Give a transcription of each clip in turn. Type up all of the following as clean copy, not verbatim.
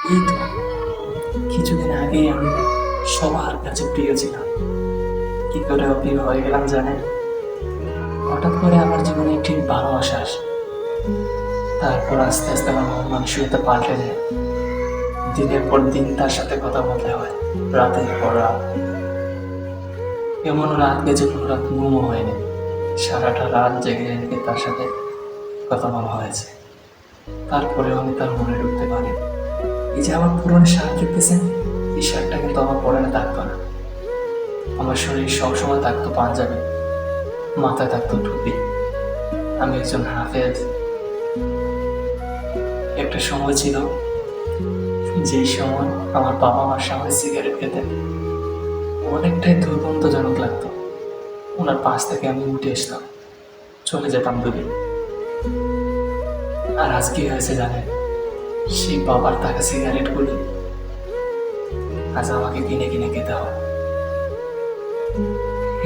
এই তো কিছুদিন আগেই আমি সবার কাছে প্রিয় ছিলাম। কি করে অপ্রিয় হয়ে গেলাম জানেন? হঠাৎ করে আমার জীবনে একটি ভালোবাসা আসে। তারপর আস্তে আস্তে আমার মন মানসিকতা পাল্টে যায়। দিনের পর দিন তার সাথে কথা বলতে হয়, রাতের পর রাত। এমন রাত গেছে কোনো রাত ঘুমও হয়নি। সারাটা রাত জেগে জেগে তার সাথে কথা বলা হয়েছে। তারপরেও আমি তার মনে ঢুকতে পারি। এই যে আমার পুরনো শার্ট দেখতেছেন, এই শার্টটা কিন্তু আমার পরনে থাকতো না। আমার শরীর সবসময় থাকতো পাঞ্জাবি, মাথায় থাকতো টুপি। আমি একজন হাফেজ। একটা সময় ছিল যেই সময় আমার বাবা মার সামনে সিগারেট খেতেন, অনেকটাই দুর্গন্ধজনক লাগতো। ওনার পাশ থেকে আমি উঠে আসতাম, চলে যেতাম দূরে। আর আজ কি হয়েছে জানেন? সেই বাবার টাকা সিগারেটগুলি আজ আমাকে কিনে কিনে খেতে হয়।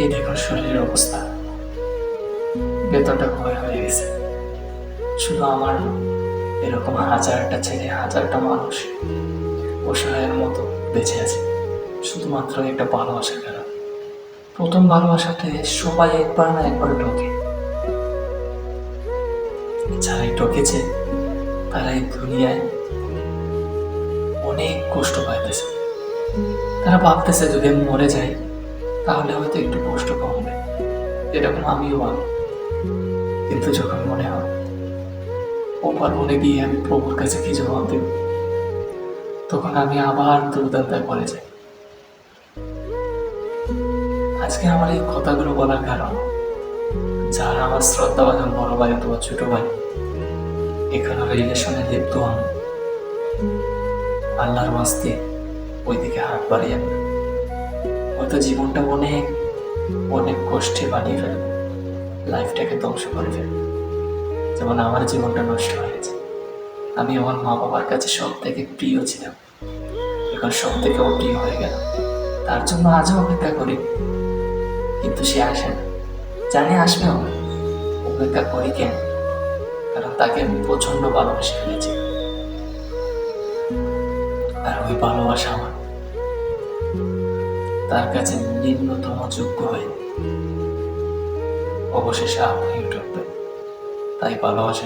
এই দেখুন শরীরের অবস্থা, ভেতরটা ক্ষয় হয়ে গেছে। শুধু আমার না, এরকম হাজারটা ছেলে, হাজারটা মানুষ অসহায়ের মতো বেঁচে আছে শুধুমাত্র একটা ভালোবাসার কারণ। প্রথম ভালোবাসাতে সবাই একবার না একবার ঢোকে। যারাই ঢোকেছে তারা এই দুনিয়ায় অনেক কষ্ট পাইতেছে। তারা ভাবতেছে যদি আমি মরে যাই তাহলে হয়তো একটু কষ্ট কমবে, এরকম আমিও ভাবি। কিন্তু যখন মনে হয় ওপার মনে গিয়ে আমি প্রভুর কাছে কি জবাব দেব, তখন আমি আবার দুর্দান্তায় পড়ে যাই। আজকে আমার এই কথাগুলো বলার কারণ, যারা আমার শ্রদ্ধাভাজন বড় ভাই অথবা ছোট ভাই এখানে রিলেশনে লিপ্ত হন, আল্লাহর ওয়াস্তে ওইদিকে হাত বাড়িয়ে না। হয়তো জীবনটা অনেক অনেক কষ্টে বানিয়ে ফেলবে, লাইফটাকে ধ্বংস করে ফেলবে। যেমন আমার জীবনটা নষ্ট হয়েছে। আমি আমার মা বাবার কাছে সব থেকে প্রিয় ছিলাম, এখন সব থেকে অপ্রিয় হয়ে গেল। তার জন্য আজও অপেক্ষা করি, কিন্তু সে আসে না। জানি আসবেও না, অপেক্ষা করি কেন? কারণ তাকে আমি প্রচন্ড ভালোবেসে ফেলেছি। আর ওই ভালোবাসা আমার তার কাছে নিম্নতম যোগ্য হয়ে অবশেষে আপনি উঠবে। তাই ভালোবাসা